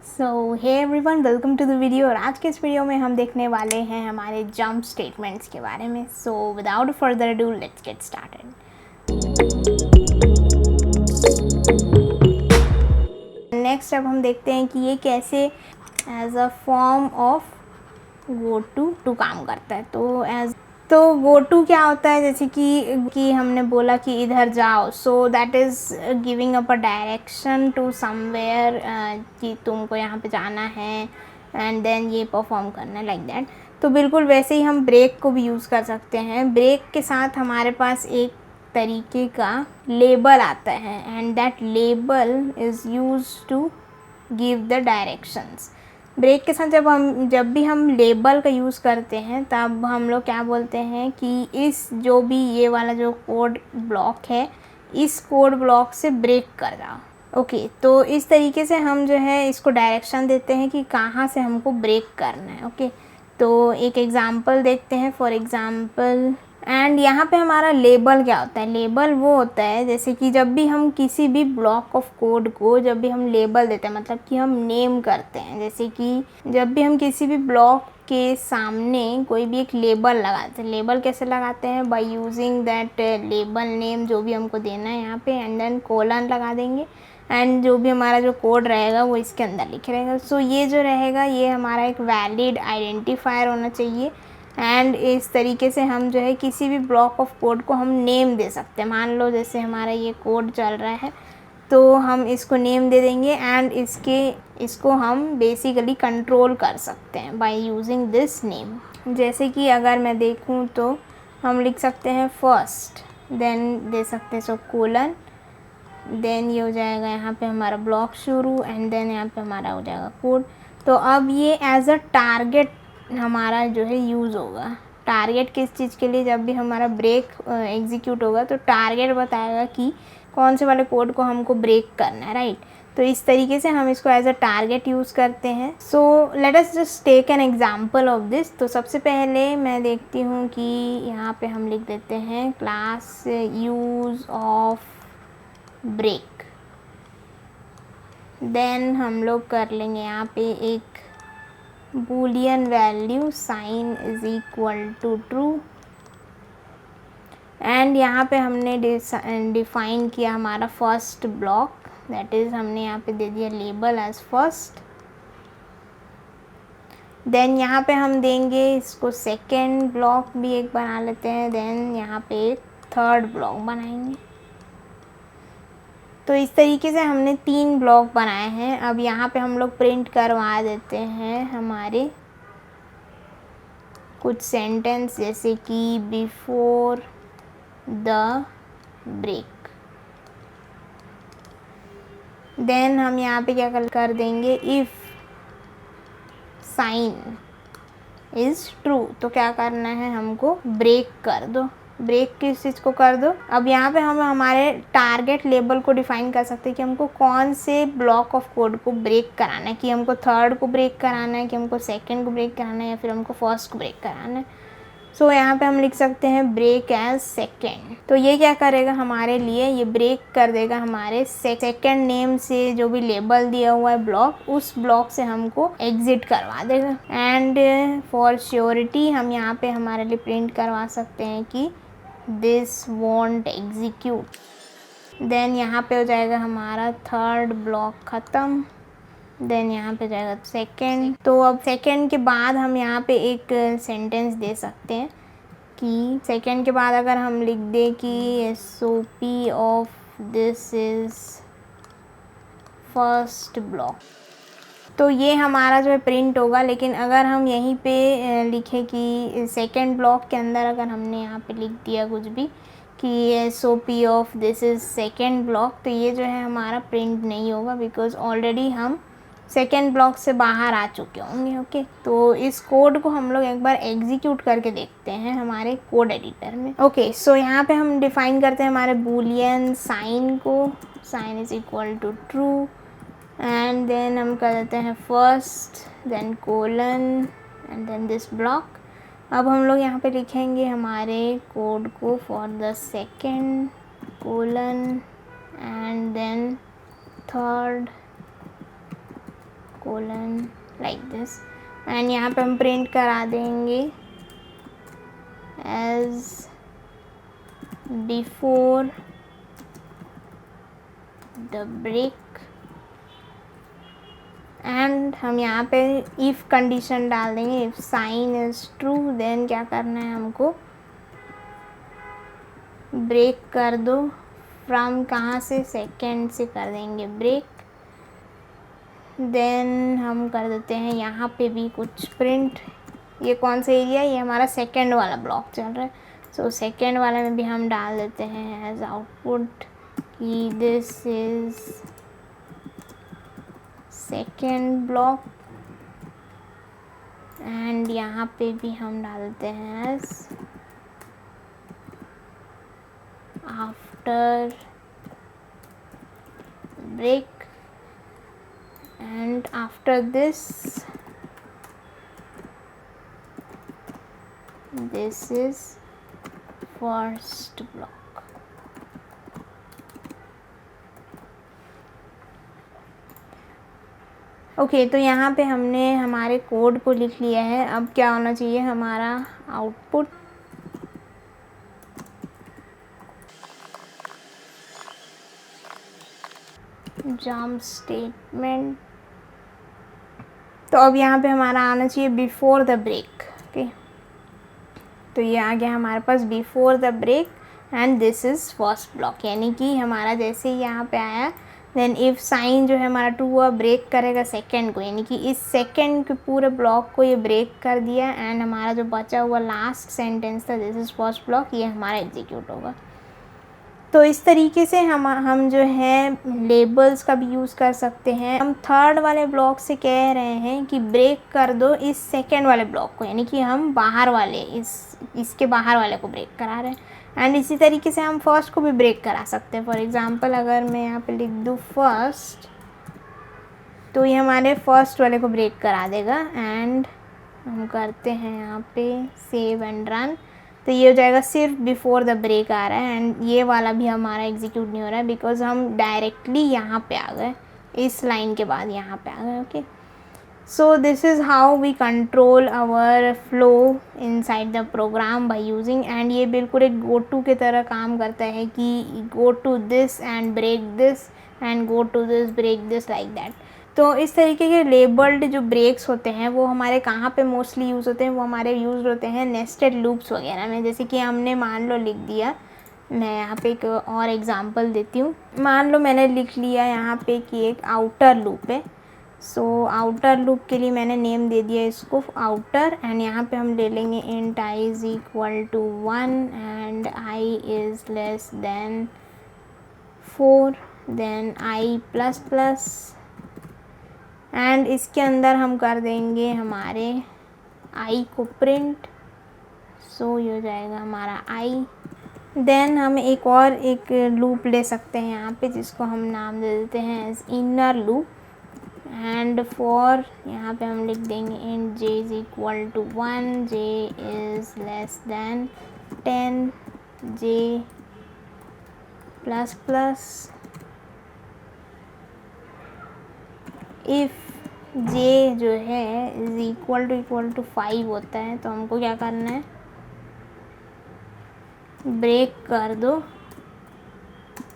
So hey everyone, welcome to the video. और आज के इस वीडियो में हम देखने वाले हैं हमारे जंप स्टेटमेंट्स के बारे में। So without further ado let's get started. Next अब हम देखते हैं कि ये कैसे as a form of go to काम करता है। तो गो टू क्या होता है, जैसे कि हमने बोला कि इधर जाओ, so that is giving up a direction to somewhere, कि तुमको यहाँ पे जाना है एंड देन ये परफॉर्म करना है, लाइक दैट। तो बिल्कुल वैसे ही हम ब्रेक को भी यूज़ कर सकते हैं। ब्रेक के साथ हमारे पास एक तरीके का लेबल आता है and that label is use to give the directions. Break के साथ जब भी हम लेबल का यूज़ करते हैं तब हम लोग क्या बोलते हैं कि इस जो भी ये वाला जो कोड ब्लॉक है, इस कोड ब्लॉक से ब्रेक कर जाओ। ओके, तो इस तरीके से हम जो है इसको डायरेक्शन देते हैं कि कहाँ से हमको ब्रेक करना है। ओके, तो एक एग्ज़ाम्पल देखते हैं। फॉर एग्ज़ाम्पल, एंड यहाँ पे हमारा लेबल क्या होता है? लेबल वो होता है जैसे कि जब भी हम किसी भी ब्लॉक ऑफ कोड को जब भी हम लेबल देते हैं, मतलब कि हम नेम करते हैं। जैसे कि जब भी हम किसी भी ब्लॉक के सामने कोई भी एक लेबल लगाते हैं। लेबल कैसे लगाते हैं? By using that label name जो भी हमको देना है यहाँ पे, एंड देन कोलन लगा देंगे एंड जो भी हमारा जो कोड रहेगा वो इसके अंदर लिखे रहेगा। सो ये जो रहेगा ये हमारा एक वैलिड आइडेंटिफायर होना चाहिए। एंड इस तरीके से हम जो है किसी भी ब्लॉक ऑफ कोड को हम नेम दे सकते हैं। मान लो जैसे हमारा ये कोड चल रहा है तो हम इसको नेम दे देंगे एंड इसको हम बेसिकली कंट्रोल कर सकते हैं बाय यूजिंग दिस नेम। जैसे कि अगर मैं देखूं तो हम लिख सकते हैं फर्स्ट, देन दे सकते हैं सो कोलन, देन ये हो जाएगा यहाँ पे हमारा ब्लॉक शुरू एंड देन यहाँ पे हमारा हो जाएगा कोड। तो अब ये एज अ टारगेट हमारा जो है यूज़ होगा। टारगेट किस चीज़ के लिए? जब भी हमारा ब्रेक एग्जीक्यूट होगा तो टारगेट बताएगा कि कौन से वाले कोड को हमको ब्रेक करना है, राइट। तो इस तरीके से हम इसको एज अ टारगेट यूज़ करते हैं। So let us just take an example of this. तो सबसे पहले मैं देखती हूँ कि यहाँ पे हम लिख देते हैं class use of break. Then हम लोग कर लेंगे यहाँ पे एक boolean value sign is equal to true and यहाँ पे हमने डिफाइन किया हमारा फर्स्ट ब्लॉक, दैट इज़ हमने यहाँ पे दे दिया लेबल एज फर्स्ट। देन यहाँ पे हम देंगे इसको सेकेंड ब्लॉक भी एक बना लेते हैं। देन यहाँ पे एक थर्ड ब्लॉक बनाएंगे। तो इस तरीके से हमने 3 ब्लॉक बनाए हैं। अब यहाँ पे हम लोग प्रिंट करवा देते हैं हमारे कुछ सेंटेंस, जैसे कि बिफोर द ब्रेक। देन हम यहाँ पे क्या कर देंगे, इफ़ साइन इज़ ट्रू, तो क्या करना है हमको? ब्रेक कर दो। ब्रेक किस चीज़ को कर दो? अब यहाँ पे हम हमारे टारगेट लेबल को डिफाइन कर सकते हैं कि हमको कौन से ब्लॉक ऑफ कोड को ब्रेक कराना है, कि हमको थर्ड को ब्रेक कराना है, कि हमको सेकंड को ब्रेक कराना है, या फिर हमको फर्स्ट को ब्रेक कराना है। सो यहाँ पे हम लिख सकते हैं ब्रेक एज सेकेंड। तो ये क्या करेगा हमारे लिए? ये ब्रेक कर देगा हमारे सेकेंड नेम से जो भी लेबल दिया हुआ है ब्लॉक, उस ब्लॉक से हमको एग्जिट करवा देगा। एंड फॉर श्योरिटी हम यहाँ पे हमारे लिए प्रिंट करवा सकते हैं कि दिस वॉन्ट एग्जीक्यूट। देन यहाँ पे हो जाएगा हमारा थर्ड ब्लॉक ख़त्म। देन यहाँ पे जाएगा सेकेंड। तो अब सेकेंड के बाद हम यहाँ पे एक सेंटेंस दे सकते हैं कि सेकेंड के बाद अगर हम लिख दें कि SOP of this is first block, तो ये हमारा जो है प्रिंट होगा। लेकिन अगर हम यहीं पे लिखें कि सेकेंड ब्लॉक के अंदर अगर हमने यहाँ पे लिख दिया कुछ भी कि SOP of this is second block, तो ये जो है हमारा प्रिंट नहीं होगा, बिकॉज ऑलरेडी हम सेकेंड ब्लॉक से बाहर आ चुके होंगे। ओके, तो इस कोड को हम लोग एक बार एग्जीक्यूट करके देखते हैं हमारे कोड एडिटर में। ओके, सो यहाँ पे हम डिफाइन करते हैं हमारे बूलियन साइन को, sign is equal to true and then हम कर देते हैं first, then colon and then this block. अब हम लोग यहाँ पे लिखेंगे हमारे कोड को for the second, colon and then third, colon like this, and यहाँ पे हम प्रिंट करा देंगे as before the break, and हम यहाँ पे इफ़ कंडीशन डाल देंगे, if sign is true then क्या करना है हमको, ब्रेक कर दो फ्रॉम कहाँ से, सेकेंड से कर देंगे ब्रेक। देन हम कर देते हैं यहाँ पे भी कुछ प्रिंट, ये कौन सा एरिया है, ये हमारा सेकेंड वाला ब्लॉक चल रहा है, सो सेकेंड वाले में भी हम डाल देते हैं एज आउटपुट कि this is second block, and यहाँ पे भी हम डालते हैं as after break, and after this is first block। Okay तो यहाँ पे हमने हमारे कोड को लिख लिया है। अब क्या होना चाहिए, हमारा आउटपुट जंप स्टेटमेंट, तो अब यहाँ पे हमारा आना चाहिए बिफोर द ब्रेक। ओके तो ये आ गया हमारे पास before the break and this is first block, यानी कि हमारा जैसे ही यहाँ पे आया देन इफ़ साइन जो है हमारा ट्रू हुआ, ब्रेक करेगा सेकंड को, यानी कि इस सेकंड के पूरे ब्लॉक को ये ब्रेक कर दिया, एंड हमारा जो बचा हुआ लास्ट सेंटेंस था दिस इज़ फर्स्ट ब्लॉक, ये हमारा एग्जीक्यूट होगा। तो इस तरीके से हम जो है लेबल्स का भी यूज़ कर सकते हैं। हम थर्ड वाले ब्लॉक से कह रहे हैं कि ब्रेक कर दो इस सेकेंड वाले ब्लॉक को, यानी कि हम बाहर वाले इसके बाहर वाले को ब्रेक करा रहे हैं, एंड इसी तरीके से हम फर्स्ट को भी ब्रेक करा सकते हैं। फॉर एग्ज़ाम्पल अगर मैं यहाँ पे लिख दूँ फर्स्ट, तो ये हमारे फर्स्ट वाले को ब्रेक करा देगा, एंड हम करते हैं यहाँ पे सेव एंड रन, तो ये हो जाएगा सिर्फ बिफोर द ब्रेक आ रहा है, एंड ये वाला भी हमारा एग्जीक्यूट नहीं हो रहा है बिकॉज हम डायरेक्टली यहाँ पे आ गए, इस लाइन के बाद यहाँ पे आ गए। Okay so this is how we control our flow inside the program by using, and ये बिल्कुल एक गो टू की तरह काम करता है कि go to this and break this and go to this break this like that. तो इस तरीके के लेबल्ड जो ब्रेक्स होते हैं वो हमारे कहाँ पे मोस्टली यूज़ होते हैं, वो हमारे यूज़ होते हैं नेस्टेड लूप्स वगैरह में। जैसे कि हमने मान लो लिख दिया, मैं यहाँ पे एक और एग्जांपल देती हूँ। मान लो मैंने लिख लिया यहाँ पे कि एक आउटर लूप है, सो आउटर लूप के लिए मैंने नेम दे दिया इसको आउटर, एंड यहाँ पे हम ले लेंगे int i is equal to 1 and i is less than 4, then i plus plus, and इसके अंदर हम कर देंगे हमारे i को प्रिंट, सो ये हो जाएगा हमारा i। देन हम एक लूप ले सकते हैं यहाँ पे जिसको हम नाम दे देते हैं as inner loop, and for यहाँ पे हम लिख देंगे int j is equal to 1, j is less than 10, j plus plus, if j जो है इज़ इक्वल टू 5 होता है तो हमको क्या करना है, ब्रेक कर दो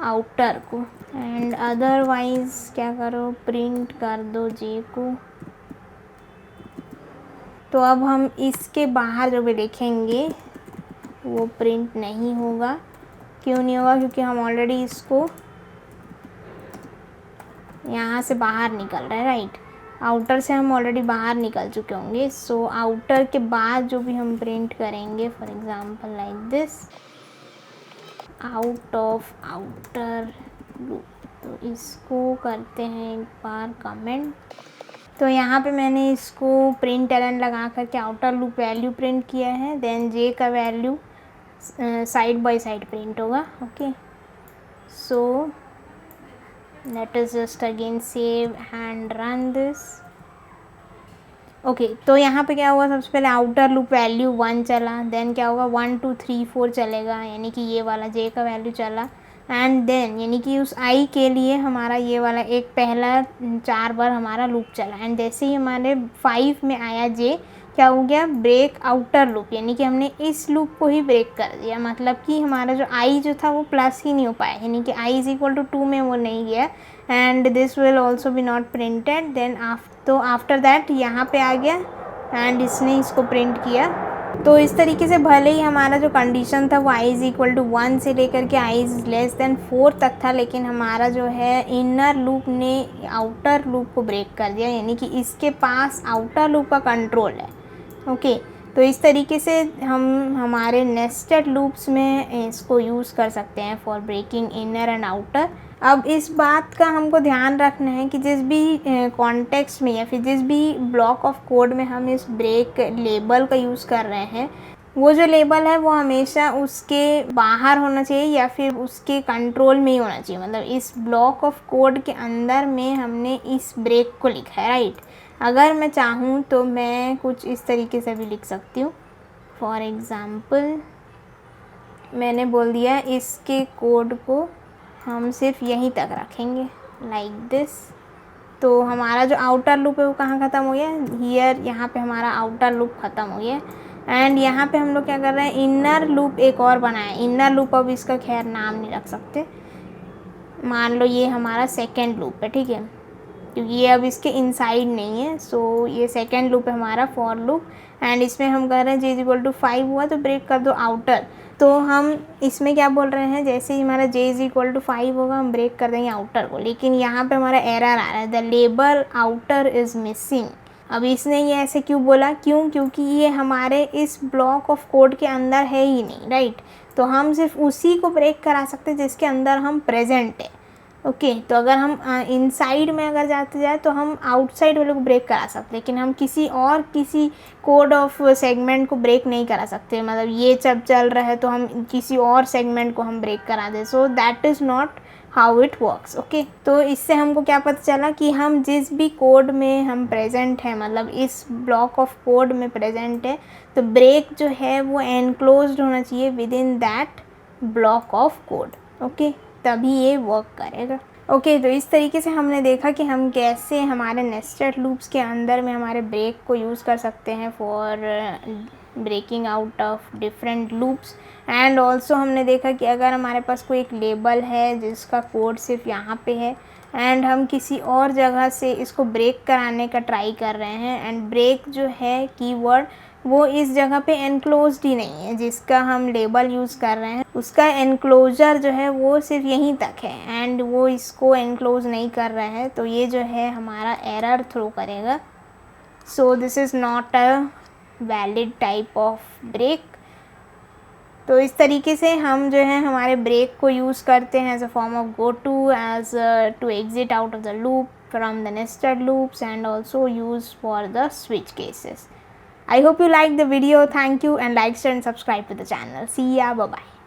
आउटर को, एंड अदरवाइज क्या करो, प्रिंट कर दो j को। तो अब हम इसके बाहर जो भी लिखेंगे वो प्रिंट नहीं होगा। क्यों नहीं होगा, क्योंकि हम ऑलरेडी इसको यहाँ से बाहर निकल रहे हैं, राइट, आउटर से हम ऑलरेडी बाहर निकल चुके होंगे। सो आउटर के बाद जो भी हम प्रिंट करेंगे, for example like this out of outer loop, तो इसको करते हैं एक बार कमेंट। तो यहाँ पे मैंने इसको प्रिंट एलन लगा करके आउटर लूप वैल्यू प्रिंट किया है, देन जे का value side by side print होगा। Okay so let us just again save and run this। Okay तो यहाँ पे क्या हुआ, सबसे पहले आउटर लूप वैल्यू 1 चला, देन क्या होगा 1 2 3 4 चलेगा, यानी कि ये वाला j का वैल्यू चला, एंड देन यानी कि उस आई के लिए हमारा ये वाला एक पहला 4 बार हमारा लूप चला, एंड जैसे ही हमारे 5 में आया जे, क्या हो गया, ब्रेक आउटर लूप, यानी कि हमने इस लूप को ही ब्रेक कर दिया, मतलब कि हमारा जो आई जो था वो प्लस ही नहीं हो पाया, यानी कि आई इज इक्वल टू 2 में वो नहीं गया, and this will also be not printed. Then after that यहाँ पे आ गया एंड इसने इसको प्रिंट किया। तो इस तरीके से भले ही हमारा जो कंडीशन था वो आई इज़ इक्वल टू 1 से लेकर के आई इज़ लेस देन 4 तक था, लेकिन हमारा जो है इनर लूप ने आउटर लूप को ब्रेक कर दिया, यानी कि इसके पास आउटर लूप का कंट्रोल है। ओके, तो इस तरीके से हम हमारे नेस्टेड लूप्स में इसको यूज़ कर सकते हैं for breaking inner and outer. अब इस बात का हमको ध्यान रखना है कि जिस भी कॉन्टेक्स्ट में या फिर जिस भी ब्लॉक ऑफ कोड में हम इस ब्रेक लेबल का यूज़ कर रहे हैं, वो जो लेबल है वो हमेशा उसके बाहर होना चाहिए या फिर उसके कंट्रोल में ही होना चाहिए, मतलब इस ब्लॉक ऑफ कोड के अंदर में हमने इस ब्रेक को लिखा है, राइट। अगर मैं चाहूँ तो मैं कुछ इस तरीके से भी लिख सकती हूँ। फॉर एग्ज़ाम्पल मैंने बोल दिया इसके कोड को हम सिर्फ यहीं तक रखेंगे, लाइक दिस। तो हमारा जो आउटर लूप है वो कहाँ ख़त्म हो गया, हियर, यहाँ पे हमारा आउटर लूप ख़त्म हो गया। एंड यहाँ पे हम लोग क्या कर रहे हैं, इनर लूप एक और बनाए। इनर लूप अब इसका खैर नाम नहीं रख सकते, मान लो ये हमारा सेकेंड लूप है, ठीक है, क्योंकि ये अब इसके इनसाइड नहीं है। सो ये सेकेंड लूप है हमारा फॉर लूप, एंड इसमें हम कह रहे हैं जे इज इक्वल टू 5 हुआ तो ब्रेक कर दो आउटर। तो हम इसमें क्या बोल रहे हैं, जैसे ही हमारा जे इज इक्वल टू 5 होगा हम ब्रेक कर देंगे आउटर को, लेकिन यहाँ पे हमारा एरर आ रहा है, the label outer is missing. अब इसने ये ऐसे क्यों बोला, क्योंकि ये हमारे इस ब्लॉक ऑफ कोड के अंदर है ही नहीं, राइट। तो हम सिर्फ उसी को ब्रेक करा सकते हैं जिसके अंदर हम प्रेजेंट है। ओके, तो अगर हम इनसाइड में अगर जाते जाए तो हम आउटसाइड वाले को ब्रेक करा सकते, लेकिन हम किसी कोड ऑफ सेगमेंट को ब्रेक नहीं करा सकते, मतलब ये जब चल रहा है तो हम किसी और सेगमेंट को हम ब्रेक करा दें। सो that is not how it works. Okay, तो इससे हमको क्या पता चला कि हम जिस भी कोड में हम प्रेजेंट हैं, मतलब इस ब्लॉक ऑफ कोड में प्रेजेंट है, तो ब्रेक जो है वो एनक्लोज्ड होना चाहिए with in that block of code. Okay, तभी ये वर्क करेगा। ओके, तो इस तरीके से हमने देखा कि हम कैसे हमारे नेस्टेड लूप्स के अंदर में हमारे ब्रेक को यूज़ कर सकते हैं for breaking out of different loops. And also हमने देखा कि अगर हमारे पास कोई एक लेबल है जिसका कोड सिर्फ यहाँ पे है एंड हम किसी और जगह से इसको ब्रेक कराने का ट्राई कर रहे हैं, एंड ब्रेक जो है कीवर्ड वो इस जगह पे एनक्लोज्ड ही नहीं है, जिसका हम लेबल यूज़ कर रहे हैं उसका एनक्लोजर जो है वो सिर्फ यहीं तक है एंड वो इसको एनक्लोज नहीं कर रहा है, तो ये जो है हमारा एरर थ्रो करेगा। So this is not a valid type of break. तो इस तरीके से हम जो है हमारे ब्रेक को यूज़ करते हैं as a form of go to, as to exit out of the loop from the nested loops, and also used for the switch cases. I hope you liked the video. Thank you, and like, share and subscribe to the channel. See ya, bye bye.